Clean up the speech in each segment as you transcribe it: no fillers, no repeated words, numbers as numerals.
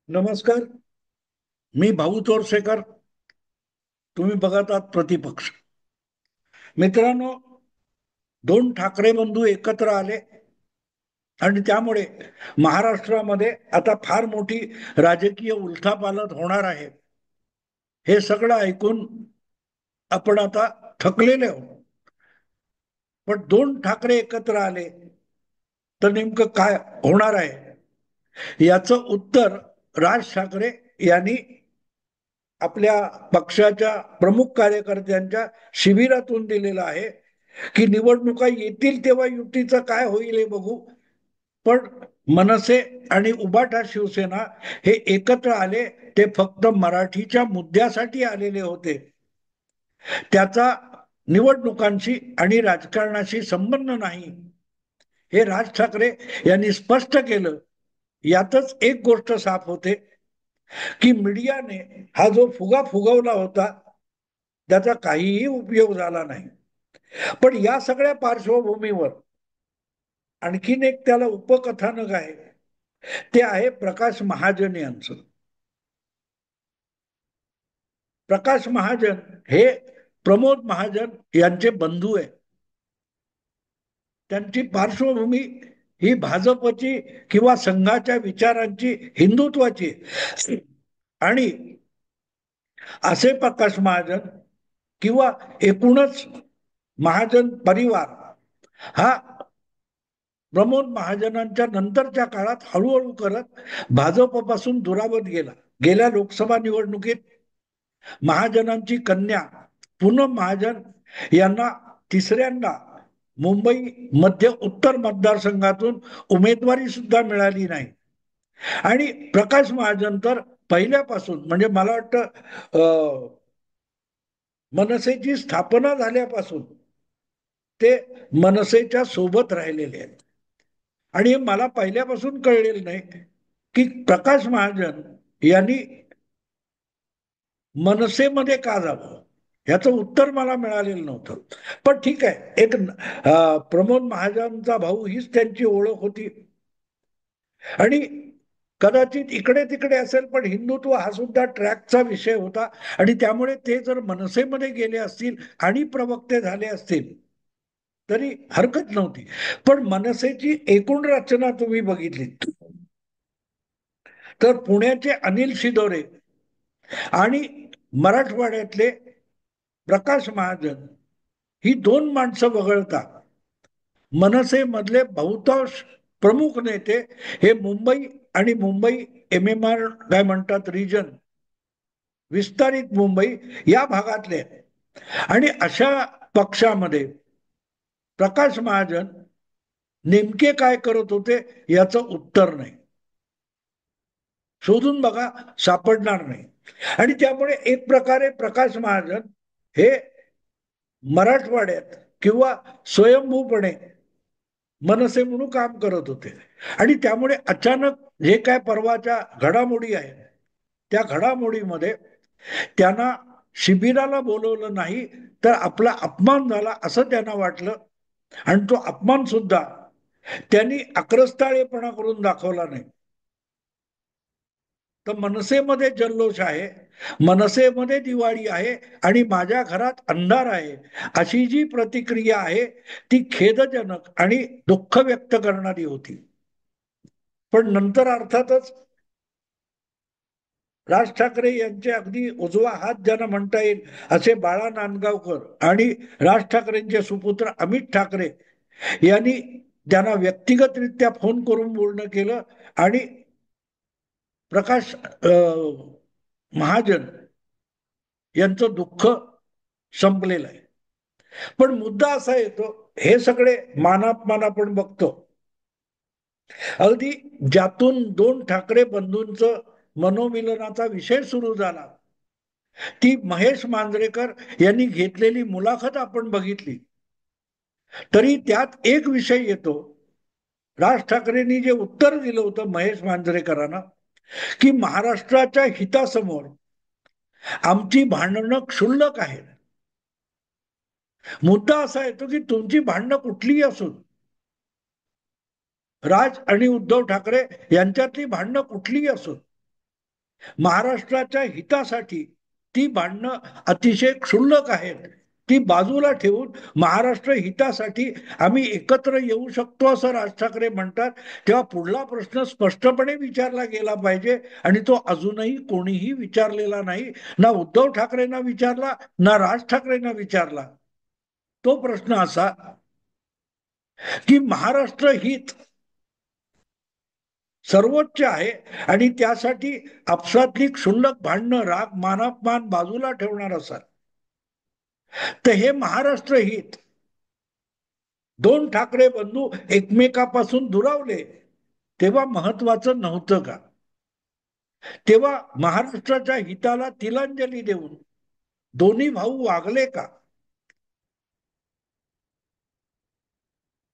नमस्कार. मी भाऊ तोरसेकर. तुम्ही बघत आहात प्रतिपक्ष. मित्रांनो, दोन ठाकरे बंधू एकत्र आले आणि त्यामुळे महाराष्ट्रामध्ये आता फार मोठी राजकीय उलथापालथ होणार आहे. हे सगळं ऐकून आपण आता थकलेले आहोत. पण दोन ठाकरे एकत्र आले तर नेमकं काय होणार आहे याचं उत्तर राज ठाकरे यांनी आपल्या पक्षाच्या प्रमुख कार्यकर्त्यांच्या शिबिरातून दिलेला आहे की निवडणुका येतील तेव्हा युतीचं काय होईल हे बघू. पण मनसे आणि उबाटा शिवसेना हे एकत्र आले ते फक्त मराठीच्या मुद्द्यासाठी आलेले होते. त्याचा निवडणुकांशी आणि राजकारणाशी संबंध नाही हे राज ठाकरे यांनी स्पष्ट केलं. यातच एक गोष्ट साफ होते की मीडियाने हा जो फुगा फुगवला होता त्याचा काहीही उपयोग झाला नाही. पण या सगळ्या पार्श्वभूमीवर आणखीन एक त्याला उपकथानक आहे. ते आहे प्रकाश महाजन यांचं. प्रकाश महाजन हे प्रमोद महाजन यांचे बंधू आहे. त्यांची पार्श्वभूमी ही भाजपची किंवा संघाच्या विचारांची, हिंदुत्वाची. आणि असे प्रकाश महाजन किंवा एकूणच महाजन परिवार हा प्रमोद महाजनांच्या नंतरच्या काळात हळूहळू करत भाजपपासून दुरावत गेला. गेल्या लोकसभा निवडणुकीत महाजनांची कन्या पूनम महाजन यांना तिसऱ्यांदा मुंबई मध्य उत्तर मतदारसंघातून उमेदवारी सुद्धा मिळाली नाही. आणि प्रकाश महाजन तर पहिल्यापासून, म्हणजे मला वाटतं मनसेची स्थापना झाल्यापासून ते मनसेच्या सोबत राहिलेले आहेत. आणि हे मला पहिल्यापासून कळलेलं नाही की प्रकाश महाजन यांनी मनसेमध्ये का जावं, याचं उत्तर मला मिळालेलं नव्हतं. पण ठीक आहे, एक प्रमोद महाजनचा भाऊ हीच त्यांची ओळख होती. आणि कदाचित इकडे तिकडे असेल पण हिंदुत्व हा सुद्धा ट्रॅकचा विषय होता. आणि त्यामुळे ते जर मनसेमध्ये गेले असतील आणि प्रवक्ते झाले असतील तरी हरकत नव्हती. पण मनसेची एकूण रचना तुम्ही बघितली तर पुण्याचे अनिल शिदोरे आणि मराठवाड्यातले प्रकाश महाजन ही दोन माणसं वगळता मनसे मधले बहुतांश प्रमुख नेते हे मुंबई आणि मुंबई MMR काय म्हणतात रिजन, विस्तारित मुंबई या भागातले. आणि अशा पक्षामध्ये प्रकाश महाजन नेमके काय करत होते याचं उत्तर नाही. शोधून बघा, सापडणार नाही. आणि त्यामुळे एक प्रकारे प्रकाश महाजन हे मराठवाड्यात किंवा स्वयंभूपणे मनसे म्हणून काम करत होते. आणि त्यामुळे अचानक जे काय परवाच्या घडामोडी आहेत त्या घडामोडीमध्ये त्यांना शिबिराला बोलवलं नाही तर आपला अपमान झाला असं त्यांना वाटलं. आणि तो अपमान सुद्धा त्यांनी आक्रस्ताळेपणा करून दाखवला नाही. तर मनसेमध्ये जल्लोष आहे, मनसेमध्ये दिवाळी आहे आणि माझ्या घरात अंधार आहे अशी जी प्रतिक्रिया आहे ती खेदजनक आणि दुःख व्यक्त करणारी होती. पण नंतर अर्थातच राज ठाकरे यांचे अगदी उजवा हात ज्यांना म्हणता येईल असे बाळा नांदगावकर आणि राज ठाकरेंचे सुपुत्र अमित ठाकरे यांनी त्यांना व्यक्तिगतरित्या फोन करून बोलणं केलं आणि प्रकाश महाजन यांचं दुःख संपलेलं आहे. पण मुद्दा असा येतो, हे सगळे मानापमान आपण बघतो, अगदी ज्यातून दोन ठाकरे बंधूंचं मनोमिलनाचा विषय सुरू झाला ती महेश मांजरेकर यांनी घेतलेली मुलाखत आपण बघितली तरी त्यात एक विषय येतो. राज ठाकरेंनी जे उत्तर दिलं होतं महेश मांजरेकरांना की महाराष्ट्राच्या हितासमोर आमची भांडणं क्षुल्लक आहेत. मुद्दा असा येतो की तुमची भांडणं कुठलीही असून, राज आणि उद्धव ठाकरे यांच्यातली भांडणं कुठलीही असून, महाराष्ट्राच्या हितासाठी ती भांडणं अतिशय क्षुल्लक आहेत. ती बाजूला ठेवून महाराष्ट्र हितासाठी आम्ही एकत्र येऊ शकतो असं राज ठाकरे म्हणतात, तेव्हा पुढला प्रश्न स्पष्टपणे विचारला गेला पाहिजे. आणि तो अजूनही कोणीही विचारलेला नाही. ना उद्धव ठाकरेंना विचारला, ना राज ठाकरेंना विचारला. तो प्रश्न असा की महाराष्ट्र हित सर्वोच्च आहे आणि त्यासाठी आपसातली क्षुल्लक भांडणं, राग, मानापमान बाजूला ठेवणार असाल तर हे महाराष्ट्र हित दोन ठाकरे बंधू एकमेकापासून दुरावले तेव्हा महत्वाचं नव्हतं का? तेव्हा महाराष्ट्राच्या हिताला तिलांजली देऊन दोन्ही भाऊ वागले का?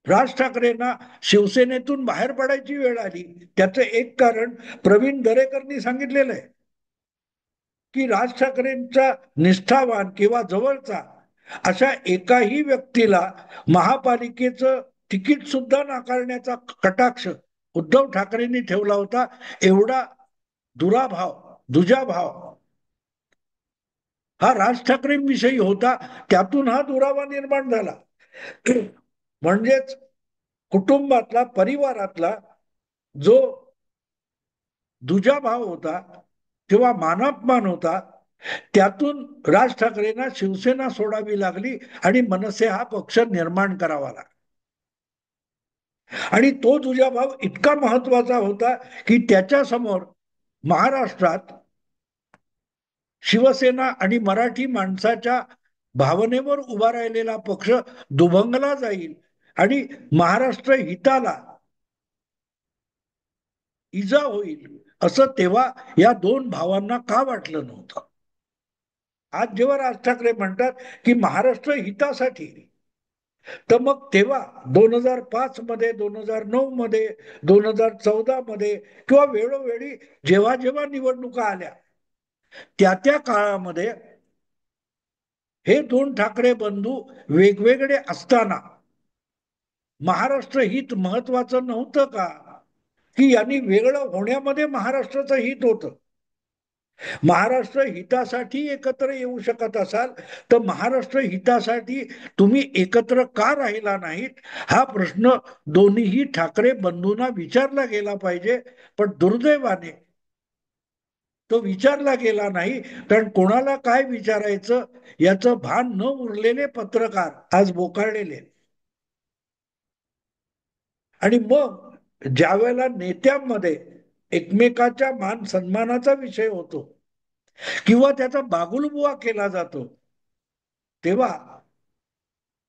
राज ठाकरेंना शिवसेनेतून बाहेर पडायची वेळ आली, त्याचं एक कारण प्रवीण दरेकरनी सांगितलेलं आहे की राज ठाकरेंचा निष्ठावान किंवा जवळचा अशा एकाही व्यक्तीला महापालिकेचं तिकीट सुद्धा नाकारण्याचा कटाक्ष उद्धव ठाकरेंनी ठेवला होता. एवढा दुराभाव, दुजाभाव हा राज ठाकरेंविषयी होता. त्यातून हा दुरावा निर्माण झाला. म्हणजेच कुटुंबातला, परिवारातला जो दुजाभाव होता किंवा मानापमान होता, त्यातून राज ठाकरेंना शिवसेना सोडावी लागली आणि मनसे हा पक्ष निर्माण करावा लागला. आणि तो दुजाभाव इतका महत्वाचा होता की त्याच्या समोर महाराष्ट्रात शिवसेना आणि मराठी माणसाच्या भावनेवर उभा राहिलेला पक्ष दुभंगला जाईल आणि महाराष्ट्र हिताला इजा होईल असं तेव्हा या दोन भावांना का वाटलं नव्हतं? आज जेव्हा राज ठाकरे म्हणतात की महाराष्ट्र हितासाठी, तर मग तेव्हा 2005 मध्ये, 2009 मध्ये, 2014 मध्ये किंवा वेळोवेळी जेव्हा जेव्हा निवडणुका आल्या त्या त्या काळामध्ये हे दोन ठाकरे बंधू वेगवेगळे असताना महाराष्ट्र हित महत्वाचं नव्हतं का? की यांनी वेगळं होण्यामध्ये महाराष्ट्राचं हित होतं. महाराष्ट्र हितासाठी एकत्र येऊ शकत असाल तर महाराष्ट्र हितासाठी तुम्ही एकत्र का राहिला नाहीत हा प्रश्न दोन्हीही ठाकरे बंधूंना विचारला गेला पाहिजे. पण दुर्दैवाने तो विचारला गेला नाही. कारण कोणाला काय विचारायचं याचं भान न उरलेले पत्रकार आज बोकाळलेले. आणि मग ज्या वेळेला नेत्यांमध्ये एकमेकाच्या मान सन्मानाचा विषय होतो किंवा त्याचा बागुलबुवा केला जातो, तेव्हा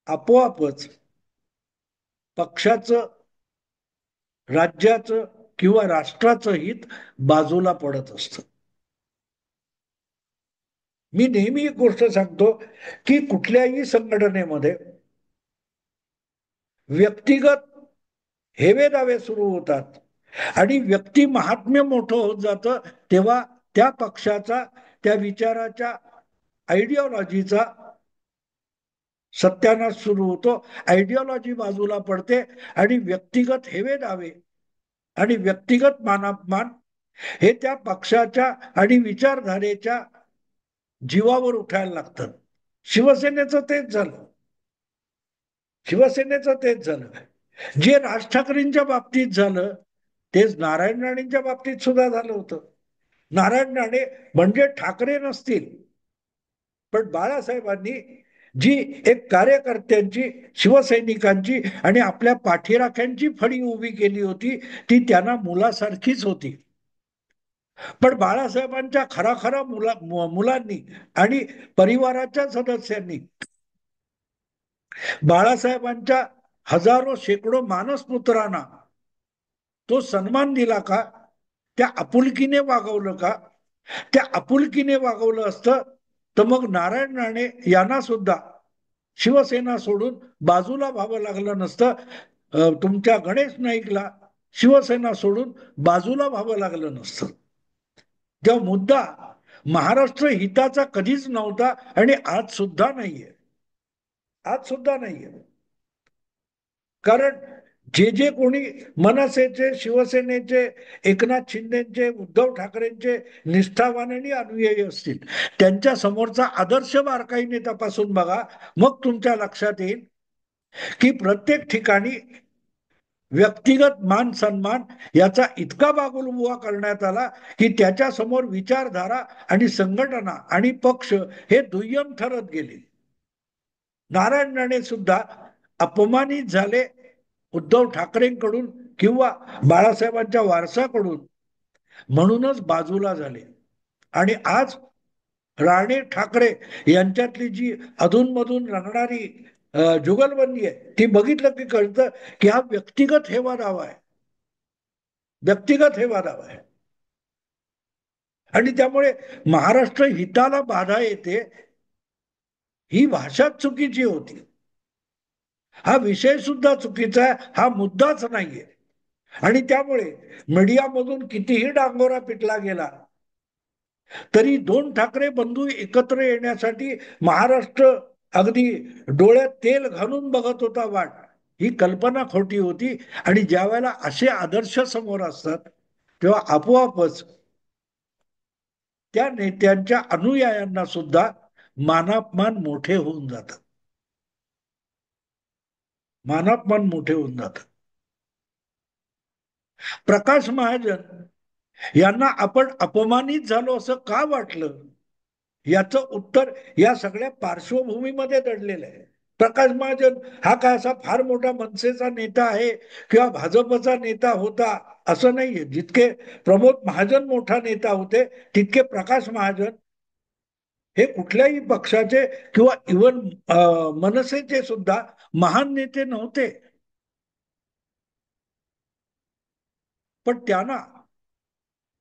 आपोआपच पक्षाचं, राज्याचं किंवा राष्ट्राचं हित बाजूला पडत असतं. मी नेहमी एक गोष्ट सांगतो की कुठल्याही संघटनेमध्ये व्यक्तिगत हेवेदावे सुरू होतात आणि व्यक्ती महात्म्य मोठं होत जातं, तेव्हा त्या पक्षाचा, त्या विचाराच्या, आयडिओलॉजीचा सत्यानाश सुरू होतो. आयडिओलॉजी बाजूला पडते आणि व्यक्तिगत हेवेदावे आणि व्यक्तिगत मानापमान हे त्या पक्षाच्या आणि विचारधारेच्या जीवावर उठायला लागतं. शिवसेनेचं तेच झालं. शिवसेनेचं तेच झालं. जे राज ठाकरेंच्या बाबतीत झालं तेच नारायण राणेंच्या बाबतीत सुद्धा झालं होतं. नारायण राणे म्हणजे ठाकरे नसतील, पण बाळासाहेबांनी जी एक कार्यकर्त्यांची, शिवसैनिकांची आणि आपल्या पाठीराख्यांची फळी उभी केली होती ती त्यांना मुलासारखीच होती. पण बाळासाहेबांच्या खरा मुलांनी आणि परिवाराच्या सदस्यांनी बाळासाहेबांच्या हजारो शेकडो मानसपुत्रांना तो सन्मान दिला का? त्या आपुलकीने वागवलं का? त्या आपुलकीने वागवलं असतं तर मग नारायण राणे यांना सुद्धा शिवसेना सोडून बाजूला व्हावं लागलं नसतं. तुमच्या गणेश नाईकला शिवसेना सोडून बाजूला व्हावं लागलं नसतं. तेव्हा मुद्दा महाराष्ट्र हिताचा कधीच नव्हता आणि आज सुद्धा नाहीये. आज सुद्धा नाहीये. कारण जे जे कोणी मनसेचे, शिवसेनेचे, एकनाथ शिंदेचे, उद्धव ठाकरेंचे निष्ठावान आणि अनुयायी असतील, त्यांच्या समोरचा आदर्श बारकाईने तपासून बघा. मग तुमच्या लक्षात येईल की प्रत्येक ठिकाणी व्यक्तिगत मान सन्मान याचा इतका बागुलबुवा करण्यात आला की त्याच्या समोर विचारधारा आणि संघटना आणि पक्ष हे दुय्यम ठरत गेले. नारायण राणे सुद्धा अपमानित झाले उद्धव ठाकरेंकडून किंवा बाळासाहेबांच्या वारसाकडून, म्हणूनच बाजूला झाले. आणि आज राणे ठाकरे यांच्यातली जी अधूनमधून रंगणारी जुगलबंदी आहे ती बघितलं की कळतं की हा व्यक्तिगत हेवा दावा आहे, व्यक्तिगत हेवा दावा आहे. आणि त्यामुळे महाराष्ट्र हिताला बाधा येते, ही भाषा चुकीची होती. हा विषय सुद्धा चुकीचा आहे, हा मुद्दाच नाहीये. आणि त्यामुळे मीडियामधून कितीही डांगोरा पिटला गेला तरी दोन ठाकरे बंधू एकत्र येण्यासाठी महाराष्ट्र अगदी डोळ्यात तेल घालून बघत होता वाट, ही कल्पना खोटी होती. आणि ज्या वेळेला असे आदर्श समोर असतात तेव्हा आपोआपच त्या नेत्यांच्या अनुयायांना सुद्धा मानापमान मोठे होऊन जातात, मानापमान मोठे होऊन जातात. प्रकाश महाजन यांना आपण अपमानित झालो असं का वाटलं, याचं उत्तर या सगळ्या पार्श्वभूमीमध्ये दडलेलं आहे. प्रकाश महाजन हा काय असा फार मोठा मनसेचा नेता आहे किंवा भाजपचा नेता होता असं नाहीये. जितके प्रमोद महाजन मोठा नेता होते तितके प्रकाश महाजन हे कुठल्याही पक्षाचे किंवा इवन मनसेचे सुद्धा महान नेते नव्हते. पण त्यांना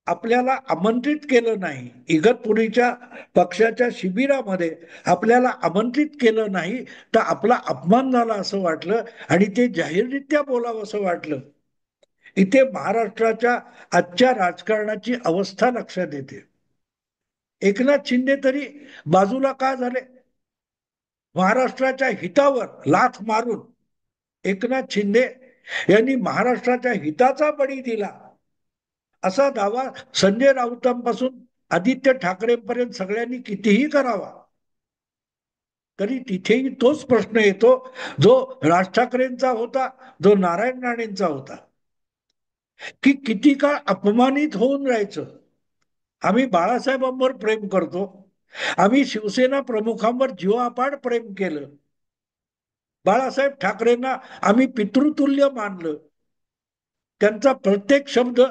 आपल्याला आमंत्रित केलं नाही, इगतपुरीच्या पक्षाच्या शिबिरामध्ये आपल्याला आमंत्रित केलं नाही, तर आपला अपमान झाला असं वाटलं आणि ते जाहीररित्या बोलावं असं वाटलं. इथे महाराष्ट्राच्या आजच्या राजकारणाची अवस्था लक्षात येते. एकनाथ शिंदे तरी बाजूला का झाले? महाराष्ट्राच्या हितावर लाथ मारून एकनाथ शिंदे यांनी महाराष्ट्राच्या हिताचा बळी दिला असा दावा संजय राऊतांपासून आदित्य ठाकरेंपर्यंत सगळ्यांनी कितीही करावा, तरी तिथेही तोच प्रश्न येतो जो राज ठाकरेंचा होता, जो नारायण राणेंचा होता, की किती काळ अपमानित होऊन राहायचं. आम्ही बाळासाहेबांवर प्रेम करतो, आम्ही शिवसेना प्रमुखांवर जीवापाड प्रेम केलं, बाळासाहेब ठाकरेंना आम्ही पितृतुल्य मानलं, त्यांचा प्रत्येक शब्द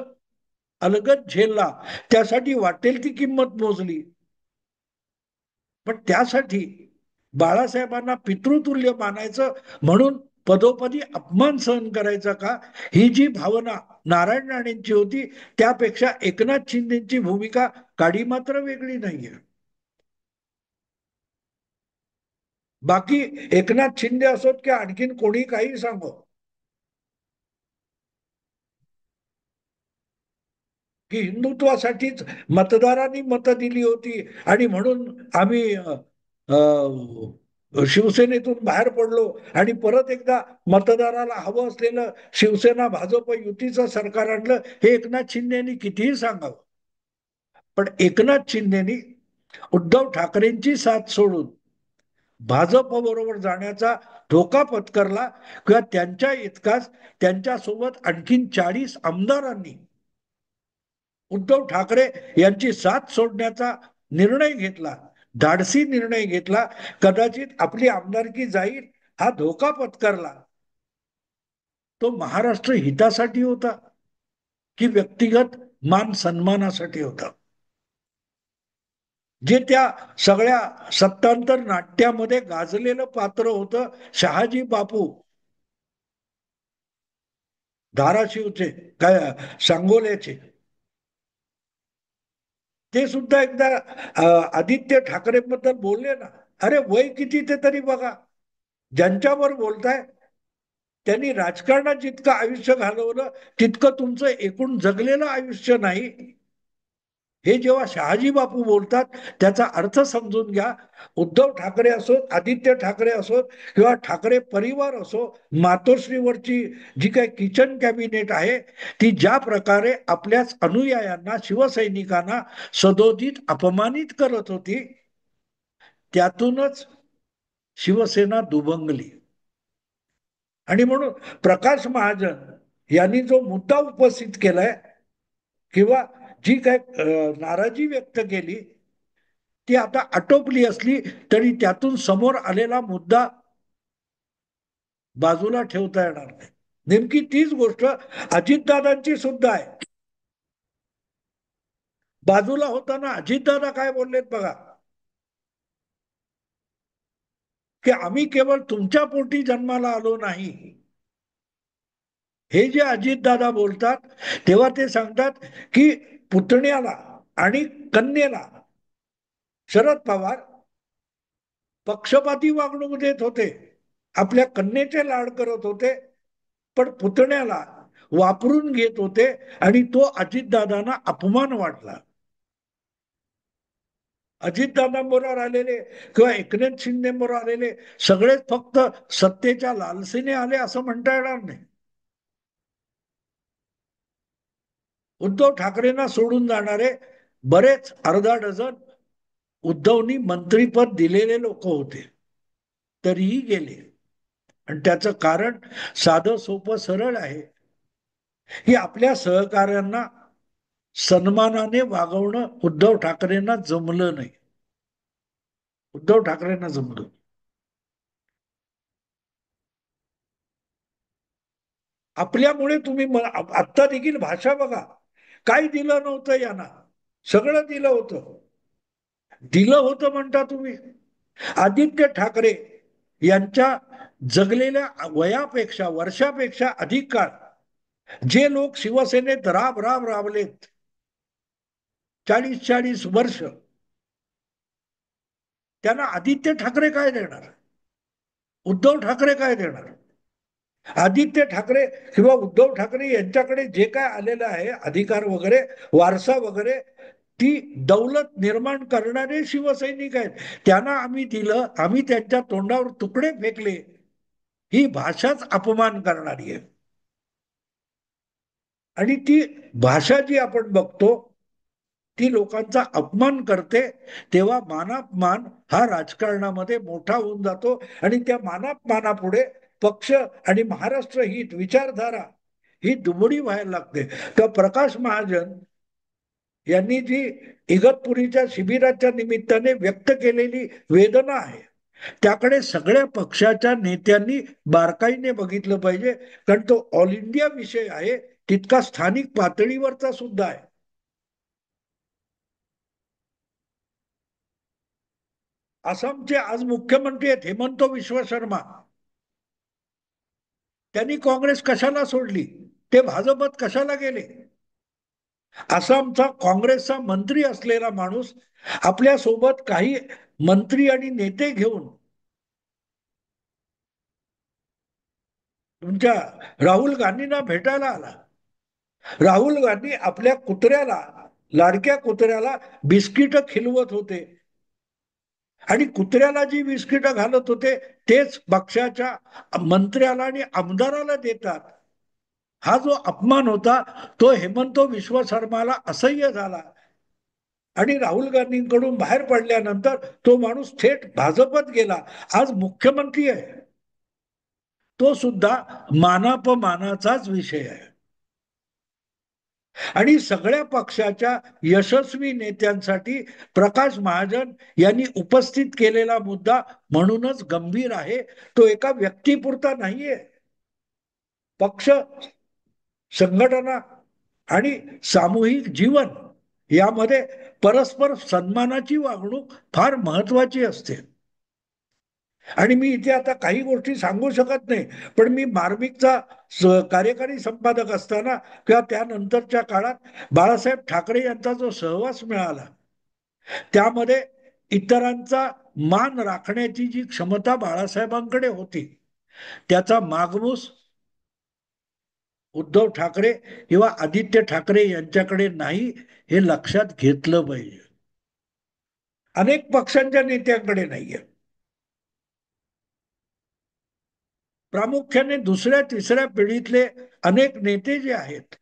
अलगद झेलला, त्यासाठी वाटेल ती किंमत मोजली. पण त्यासाठी बाळासाहेबांना पितृतुल्य मानायचं म्हणून पदोपदी अपमान सहन करायचा का, ही जी भावना नारायण राणेंची होती त्यापेक्षा एकनाथ शिंदेची भूमिका काडी मात्र वेगळी नाहीये. बाकी एकनाथ शिंदे असोत की आणखीन कोणी काही सांगो, की हिंदुत्वासाठीच मतदारांनी मतं दिली होती आणि म्हणून आम्ही शिवसेनेतून बाहेर पडलो आणि परत एकदा मतदाराला हवं असलेलं शिवसेना भाजप युतीचं सरकार आणलं, हे एकनाथ शिंदेनी कितीही सांगावं. पण एकनाथ शिंदेनी उद्धव ठाकरेंची साथ सोडून भाजप बरोबर जाण्याचा धोका पत्करला किंवा त्यांच्या इतकाच त्यांच्यासोबत आणखीन 40 आमदारांनी उद्धव ठाकरे यांची साथ सोडण्याचा निर्णय घेतला, धाडसी निर्णय घेतला. कदाचित आपली आमदारकी जाईल हा धोका पत्करला. तो महाराष्ट्र हितासाठी होता की व्यक्तिगत मान सन्मानासाठी होता? जे त्या सगळ्या सत्तांतर नाट्यामध्ये गाजलेलं पात्र होतं शहाजी बापू, धाराशिवचे काय सांगोल्याचे, ते सुद्धा एकदा आदित्य ठाकरेंबद्दल बोलले ना, अरे वय किती ते तरी बघा. ज्यांच्यावर बोलताय त्यांनी राजकारणात जितकं आयुष्य घालवलं तितकं तुमचं एकूण जगलेलं आयुष्य नाही. हे जेव्हा शहाजी बापू बोलतात त्याचा अर्थ समजून घ्या. उद्धव ठाकरे असोत, आदित्य ठाकरे असोत किंवा ठाकरे परिवार असो, मातोश्रीवरची जी काही किचन कॅबिनेट आहे ती ज्या प्रकारे आपल्याच अनुयायांना, शिवसैनिकांना सदोदित अपमानित करत होती, त्यातूनच शिवसेना दुभंगली. आणि म्हणून प्रकाश महाजन यांनी जो मुद्दा उपस्थित केलाय किंवा जी काय नाराजी व्यक्त केली ती आता आटोपली असली तरी त्यातून समोर आलेला मुद्दा बाजूला ठेवता येणार नाही. नेमकी तीच गोष्ट अजितदादांची सुद्धा आहे. बाजूला होताना अजितदादा काय बोललेत बघा, की आम्ही केवळ तुमच्या पोटी जन्माला आलो नाही. हे जे अजितदादा बोलतात तेव्हा ते सांगतात की पुतण्याला आणि कन्येला शरद पवार पक्षपाती वागणूक देत होते. आपल्या कन्येचे लाड करत होते, पण पुतण्याला वापरून घेत होते आणि तो अजितदादांना अपमान वाटला. अजितदादांबरोबर आलेले किंवा एकनाथ शिंदेबरोबर आलेले सगळेच फक्त सत्तेच्या लालसेने आले असं म्हणता येणार नाही. उद्धव ठाकरेंना सोडून जाणारे बरेच अर्धा डझन उद्धवनी मंत्रीपद दिलेले लोक होते, तरीही गेले. आणि त्याचं कारण साधं सोपं सरळ आहे, की आपल्या सहकार्यांना सन्मानाने वागवणं उद्धव ठाकरेंना जमलं नाही. उद्धव ठाकरेंना जमलं. आपल्यामुळे तुम्ही आत्ता देखील भाषा बघा, काय दिलं नव्हतं यांना, सगळं दिलं होतं. दिलं होतं म्हणता तुम्ही. आदित्य ठाकरे यांच्या जगलेल्या वयापेक्षा, वर्षापेक्षा अधिक काळ जे लोक शिवसेनेत राब राब राबलेत, 40-40 वर्ष, त्यांना आदित्य ठाकरे काय देणार, उद्धव ठाकरे काय देणार. आदित्य ठाकरे किंवा उद्धव ठाकरे यांच्याकडे जे काय आलेलं आहे अधिकार वगैरे, वारसा वगैरे, ती दौलत निर्माण करणारे शिवसैनिक आहेत. त्यांना आम्ही दिलं, आम्ही त्यांच्या तोंडावर तुकडे फेकले, ही भाषाच अपमान करणारी आहे. आणि ती भाषा जी आपण बघतो ती लोकांचा अपमान करते. तेव्हा मानापमान हा राजकारणामध्ये मोठा होऊन जातो आणि त्या मानापमानापुढे पक्ष आणि महाराष्ट्र हित विचारधारा ही दुबळी व्हायला लागते. तर प्रकाश महाजन यांनी जी इगतपुरीच्या शिबिराच्या निमित्ताने व्यक्त केलेली वेदना आहे त्याकडे सगळ्या पक्षाच्या नेत्यांनी बारकाईने बघितलं पाहिजे, कारण तो ऑल इंडिया विषय आहे, तितका स्थानिक पातळीवरचा सुद्धा आहे. आसामचे आज मुख्यमंत्री आहेत हेमंत विश्व शर्मा. त्यांनी काँग्रेस कशाला सोडली, ते भाजपत कशाला गेले. आसामचा काँग्रेसचा मंत्री असलेला माणूस आपल्या सोबत काही मंत्री आणि नेते घेऊन तुमच्या राहुल गांधींना भेटायला आला. राहुल गांधी आपल्या कुत्र्याला, लाडक्या कुत्र्याला बिस्किट खिलवत होते आणि कुत्र्याला जी बिस्किट घालत होते तेच पक्षाच्या मंत्र्याला आणि आमदाराला देतात. हा जो अपमान होता तो हेमंत विश्व शर्माला असह्य झाला आणि राहुल गांधींकडून बाहेर पडल्यानंतर तो माणूस थेट भाजपत गेला, आज मुख्यमंत्री आहे. तो सुद्धा मानापमानाचाच विषय आहे. आणि सगळ्या पक्षाच्या यशस्वी नेत्यांसाठी प्रकाश महाजन यांनी उपस्थित केलेला मुद्दा म्हणूनच गंभीर आहे. तो एका व्यक्तीपुरता नाहीये. पक्ष, संघटना आणि सामूहिक जीवन यामध्ये परस्पर सन्मानाची वागणूक फार महत्वाची असते. आणि मी इथे आता काही गोष्टी सांगू शकत नाही, पण मी मार्मिकचा कार्यकारी संपादक असताना किंवा त्यानंतरच्या काळात बाळासाहेब ठाकरे यांचा जो सहवास मिळाला त्यामध्ये इतरांचा मान राखण्याची जी क्षमता बाळासाहेबांकडे होती त्याचा मागमूस उद्धव ठाकरे किंवा आदित्य ठाकरे यांच्याकडे नाही, हे लक्षात घेतलं पाहिजे. अनेक पक्षांच्या नेत्यांकडे नाहीये. प्रामुख्याने दुसऱ्या तिसऱ्या पिढीतले अनेक नेते जे आहेत,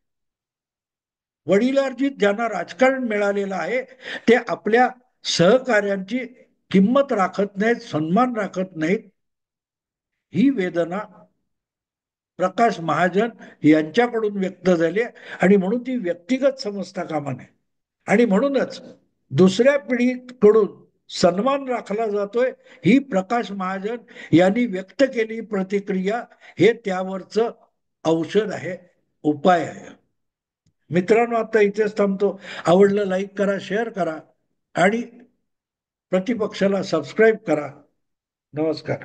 वडिलार्जित ज्यांना राजकारण मिळालेलं आहे, ते आपल्या सहकार्यांची किंमत राखत नाहीत, सन्मान राखत नाहीत. ही वेदना प्रकाश महाजन यांच्याकडून व्यक्त झाली आणि म्हणून ती व्यक्तिगत समजता कामा नये. आणि म्हणूनच दुसऱ्या पिढीकडून सन्मान राखला जातोय, ही प्रकाश महाजन यांनी व्यक्त केली प्रतिक्रिया, हे त्यावरचं औषध आहे, उपाय आहे. मित्रांनो, आता इथेच थांबतो. आवडलं लाईक करा, शेअर करा आणि प्रतिपक्षाला सबस्क्राईब करा. नमस्कार.